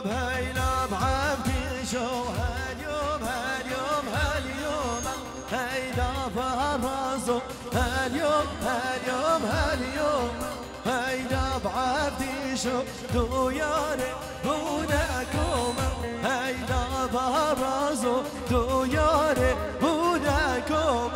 بهينا بعبدي شو هاليوم هاليوم هاليوم هيدا فرزو هاليوم هاليوم هاليوم هيدا بعبدي شو دوياري هناكم هيدا فرزو دوياري هناكم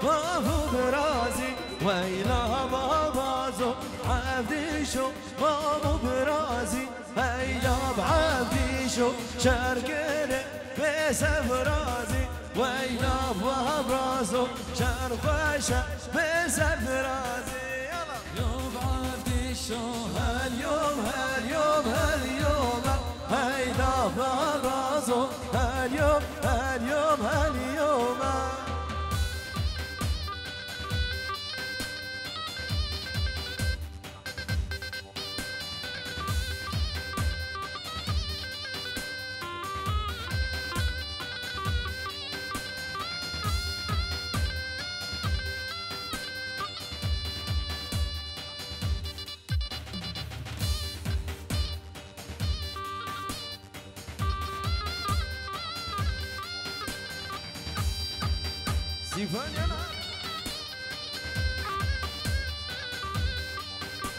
وهو برازي ويلا بابازو عبدي شو وهو برازي هيا بعبدي شو شرقري بسف رازي ويلا بابازو شرقشة بسف رازي يوم عبدي شو هاليوم هاليوم هاليوم هيدا بابازو هاليوم هاليوم هاليوم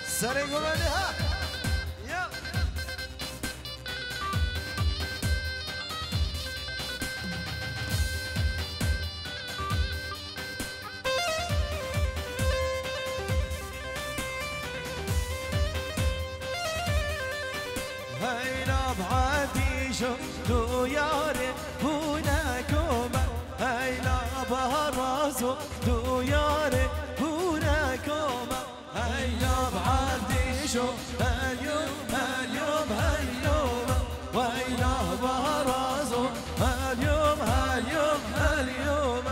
سرقوا منها يلا هينا بعدي شو دوياري هناكم هينا بهرزو دوياري هناكم هيا بعدي شو هاليوم هاليوم هاليوم ويلا بهرزو هاليوم هاليوم هاليوم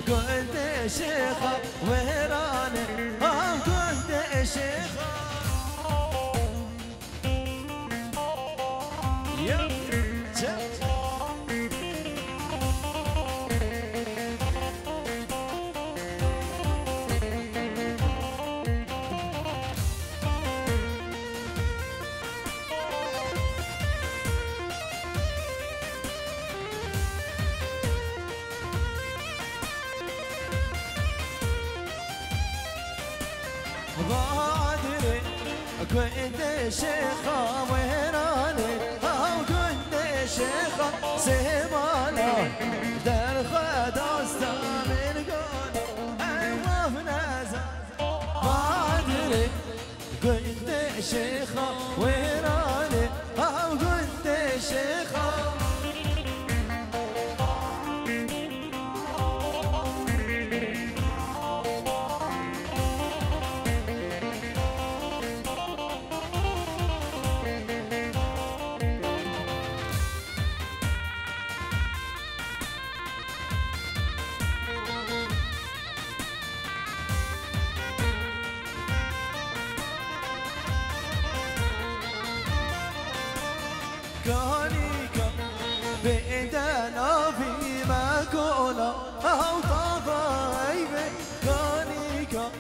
قلت شيخة وهراني قلت شيخة بادري كنت شيخة وهراني كنت شيخة سيمالا در خداستا من قول أيوة نازل قادري كنت شيخة وهراني كنت شيخة كانيكا بإيدنا في ماكولا أو طبايبي كانيكا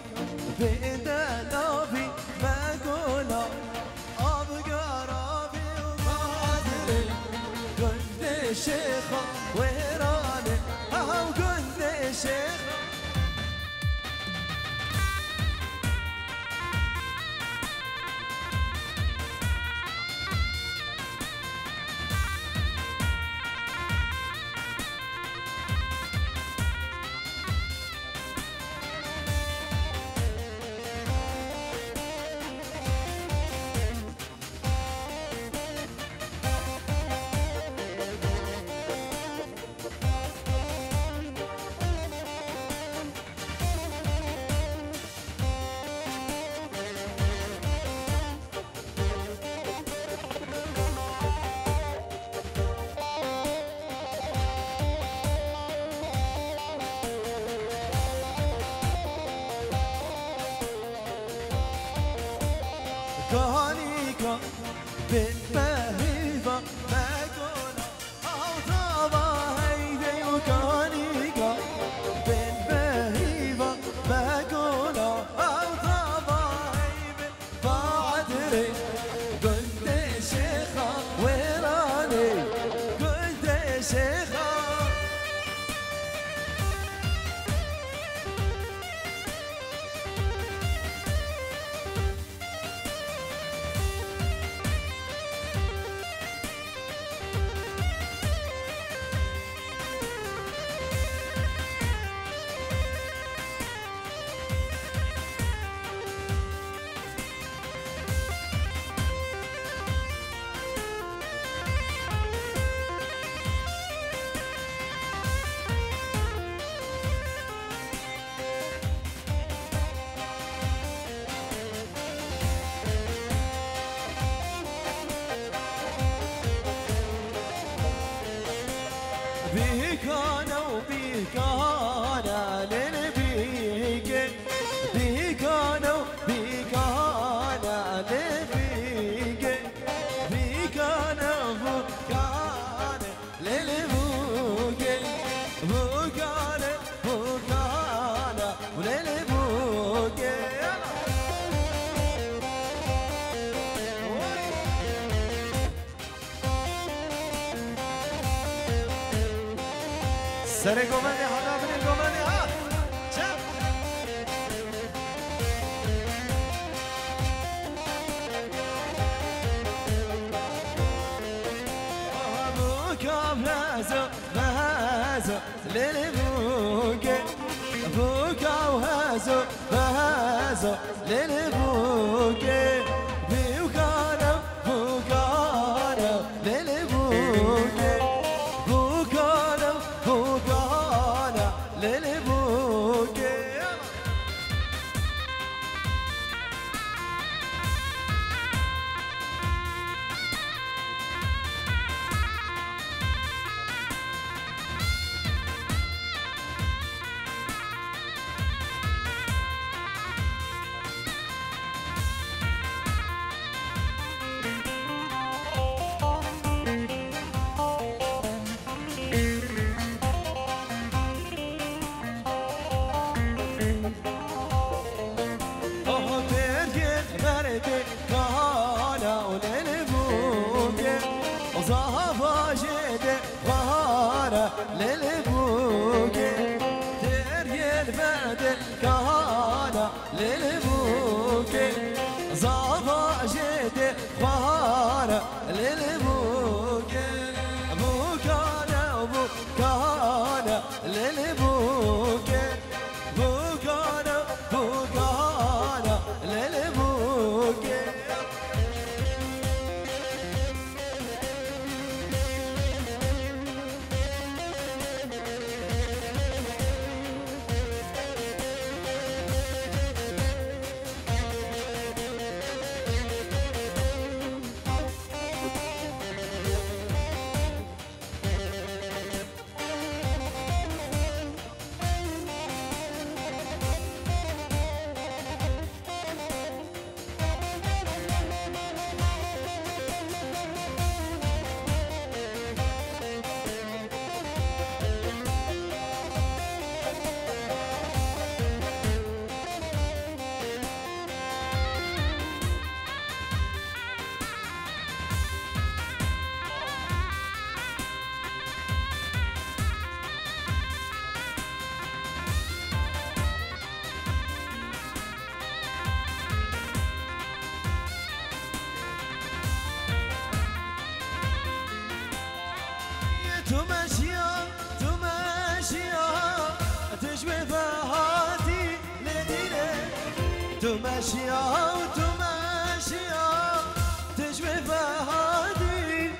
بإيدنا في ماكولا أبقى رابي وقادري كنت شيخة وهراني أو كنت شيخة كانيكا بالمهيبة ماكولا أو طابا هيدي وكانيكا بالمهيبة ماكولا أو طابا هيدي فعدري كنت شيخة ويراني كنت شيخة بيكانا وبيكانا للبيك بيكانا وبيكانا للبيك بيكانا وبيكانا للبوك بوكانا بوكانا وللبوك سر گمانی حالا بنی گمانی ها چپ بوکا بهزو بهزو لیلی بوکه بوکا وهزو بهزو لیلی بوکه بوکانا بوکانا لیلی بوکه بوكانا بوكانا للبوكي للبوكي تري البدر كهانا للبوكي زابا تمشيا تمشيا تشوي فهاتي لدينا تمشيا تمشيا تشوي فهاتي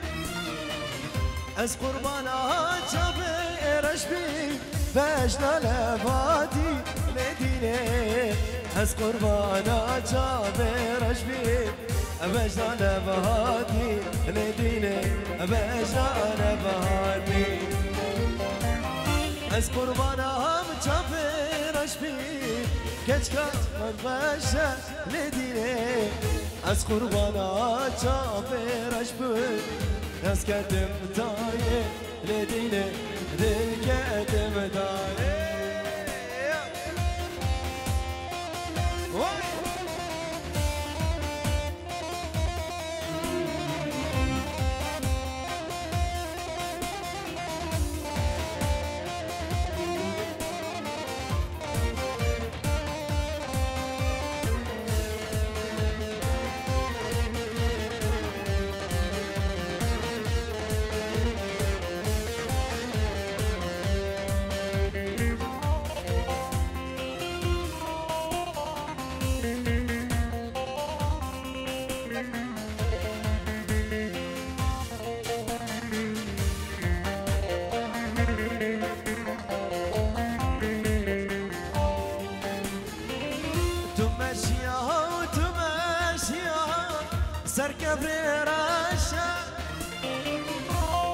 از قربانات شافي رشبي فاشنا لفاتي لدينا از قربانات شافي رشبي فاشنا لفاتي لدينا فاشنا لفاتي از قربانام شافي رشبي كشكا مغشا لدينا از قربانات شافي رشبي ناس كتم تايه لدينا دل كتم تايه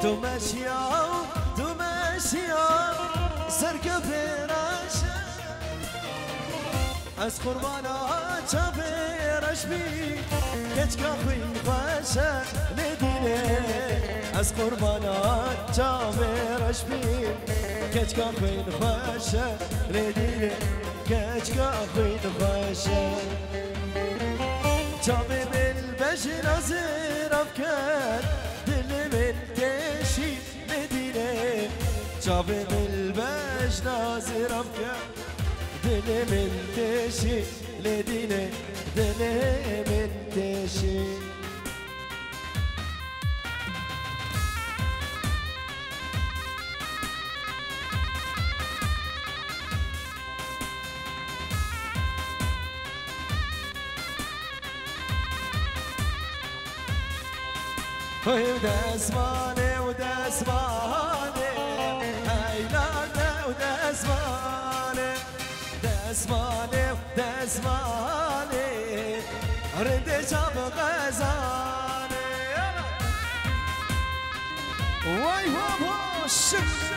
تمشيا تمشيا سرك فراشا از قربانات شافي رشبي كتكا خوين خوشا لدينا از قربانات شافي رشبي كتكا خوين خوشا لدينا كتكا خوين خوشا شافي بالبشر نازر افكار شافي بالباش نازر افكار دلي من تشي لدينا دلي من تشي وده اسماني وده اسماني هيلانا وده اسماني ده اسماني وده اسماني رد شاب غزاني واي هو شك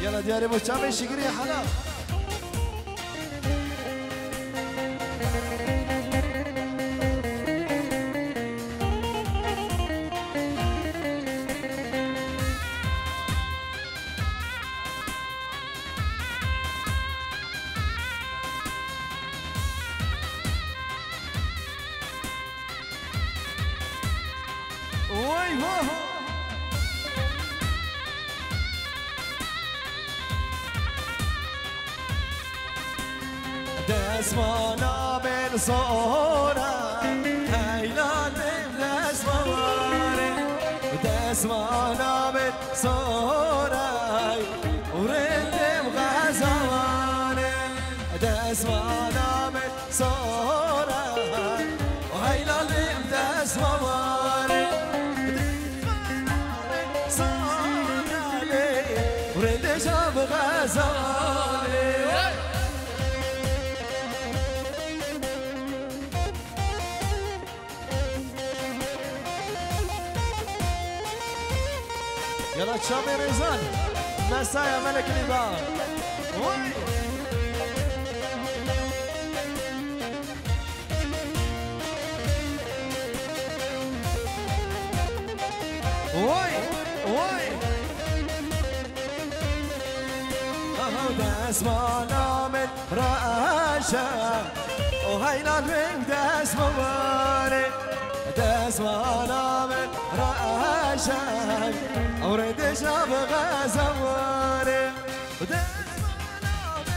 يلا دياري مشابه شكري يا حلا وي هو دسمانا من صورة هيلان من دسماني دسمانا من صورة وردم غزواني دسمانا من صورة وهيلان من دسماني صورة وردم غزواني يلا تشامي ريزان مسايا ملك الإبان وي وي وي أهو دسمانا من رأشا وهينا من دسماني دسمانا من رأشا أورد شاب غزواني دسمانا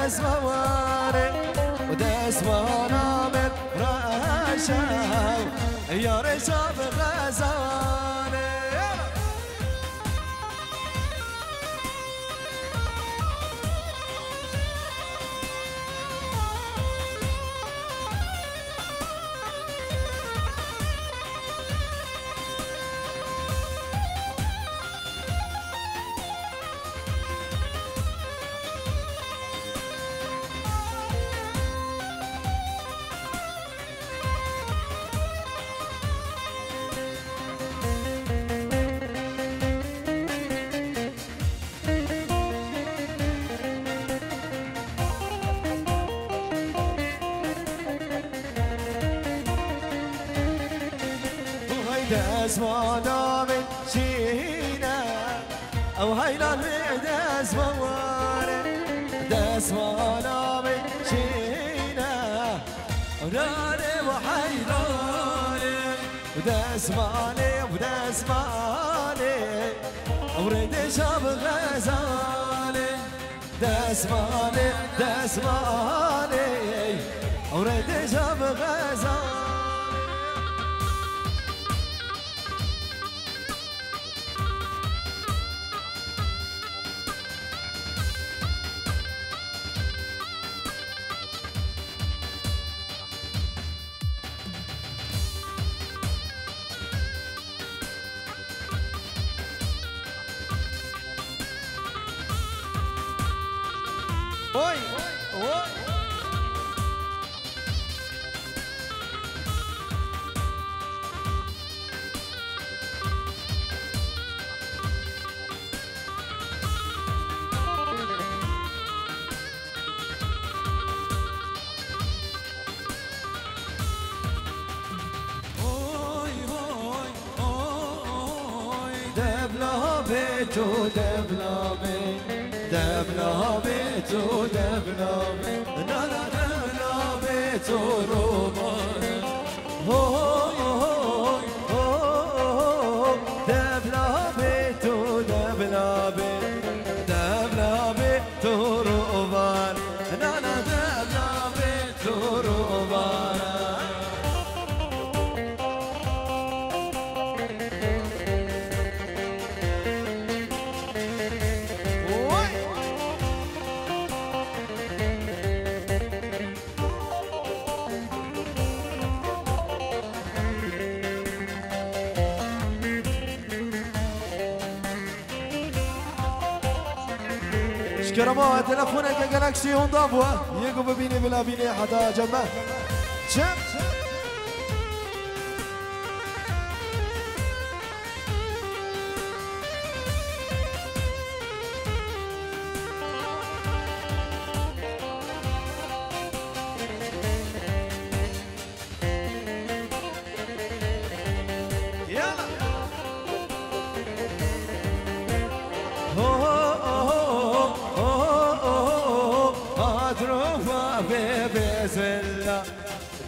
دست مواره و دست موانم راشم یار شب غزانه دزمانا من شينا او هيلا دزمانا دزمانا من شينا ونالي وحيلاني ودزماني ودزماني وريد شاب غزالي دزماني دزماني وريد شاب غزالي Oi, oi. تو دبلامه دبلامه تو دبلامه نه نه دبلامه تو رومانه دبلامه تو دبلامه دبلامه تو رومانه نه نه دبلامه تو رومانه شكرا تلفونك جالاكسي هوندا بوا يجوا ببيني بلا بيني حدا جمع شم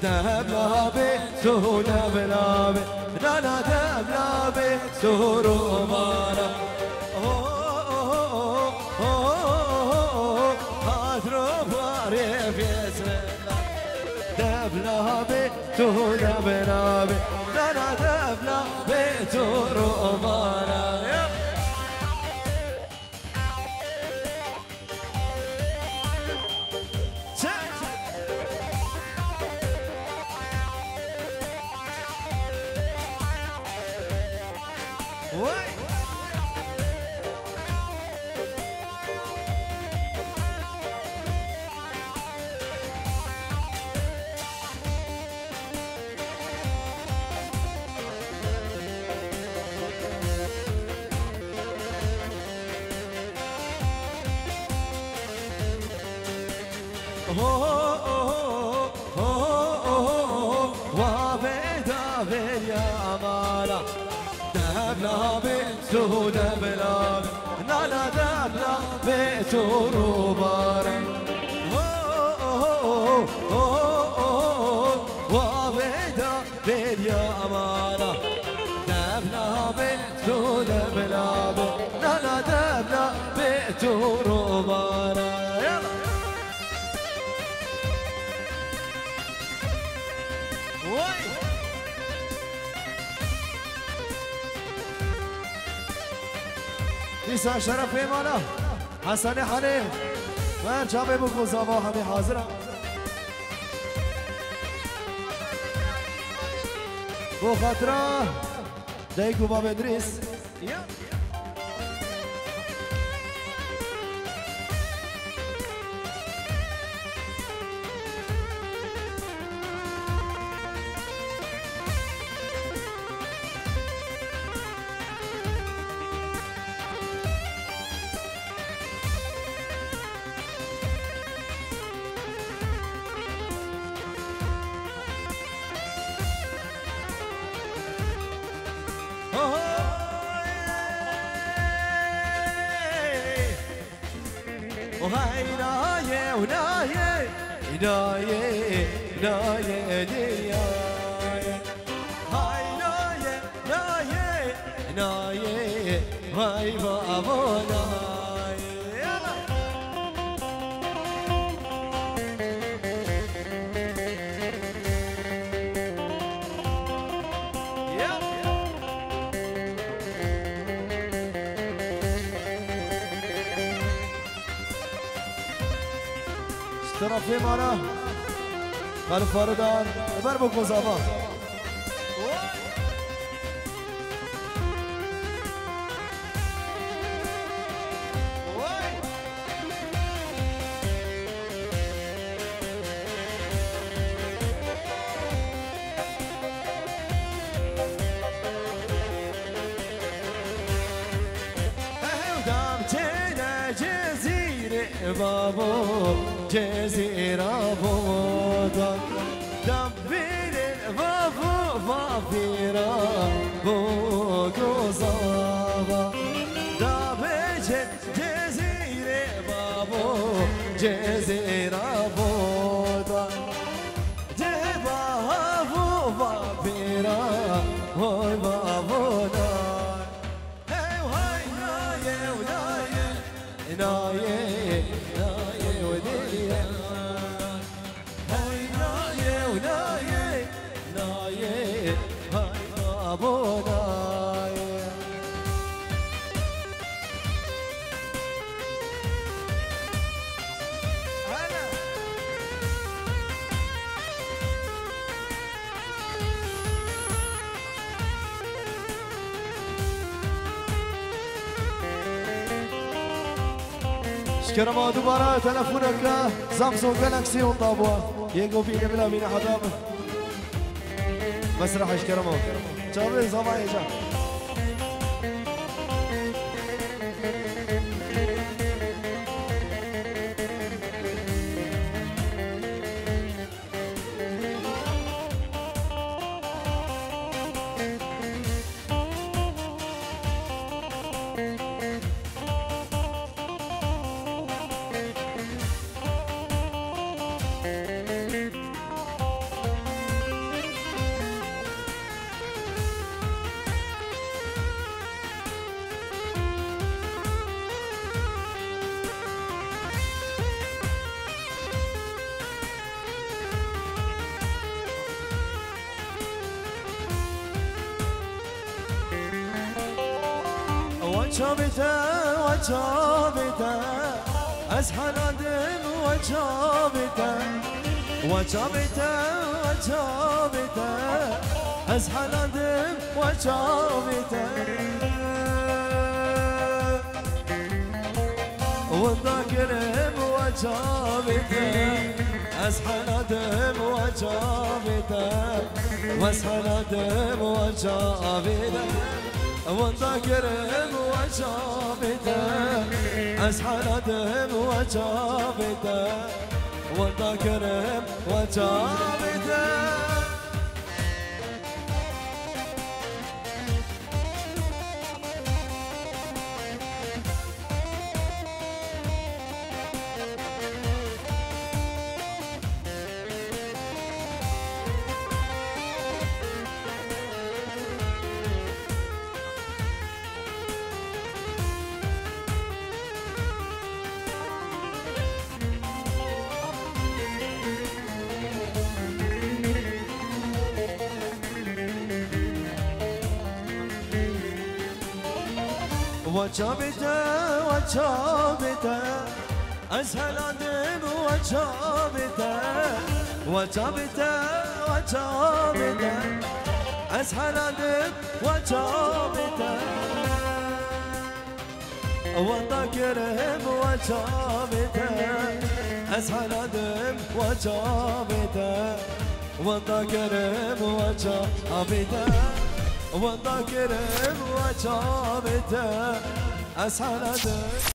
دبلابي تو دبلابي لا لا دبلابي تو رومانا هاتروفاري بسم الله دبلابي تو دبلابي لا لا دبلابي تو رومانا تو دبلابي لا لا دبلابي تو روباري وابدا بيديا أمانة دبلابي تو دبلابي لا لا دبلابي تو روباري وای دیسا شرف ایمانا حسن حنین من جامعه بکن زابا همه حاضرم بو خاطره دیگو باب ادریس طرفی مانا قلب فردان بر بکن زابا بابو جزيرة بودا دبين بابو فافيرا بوكو صابا دبيج جزيرة بابو جزيرة بودا دبابو فافيرا هوي بابونا هاي هاي نايه ونايه نايه شكرا ما دوباره تلفونك سامسونج جالاكسي وطابوا يجو بينا بلا بينا حضام مسرح شكرا ما شابين زمان يجا وجابته وجابته أزحل دم وجابته وجابته وجابته أزحل دم وجابته والذاكرم وجابته أزحل دم وجابته وأزحل دم وجابته والذاكرم وجابته أزحل دم وجابته والذاكرم وجابته وجابته وجابته أسهل عدم وجابته وجابته وجابته أسهل عدم وجابته وذكرهم وجابته أسهل عدم وجابته وذكرهم وجابته وذكرهم وجابته أسهل عدم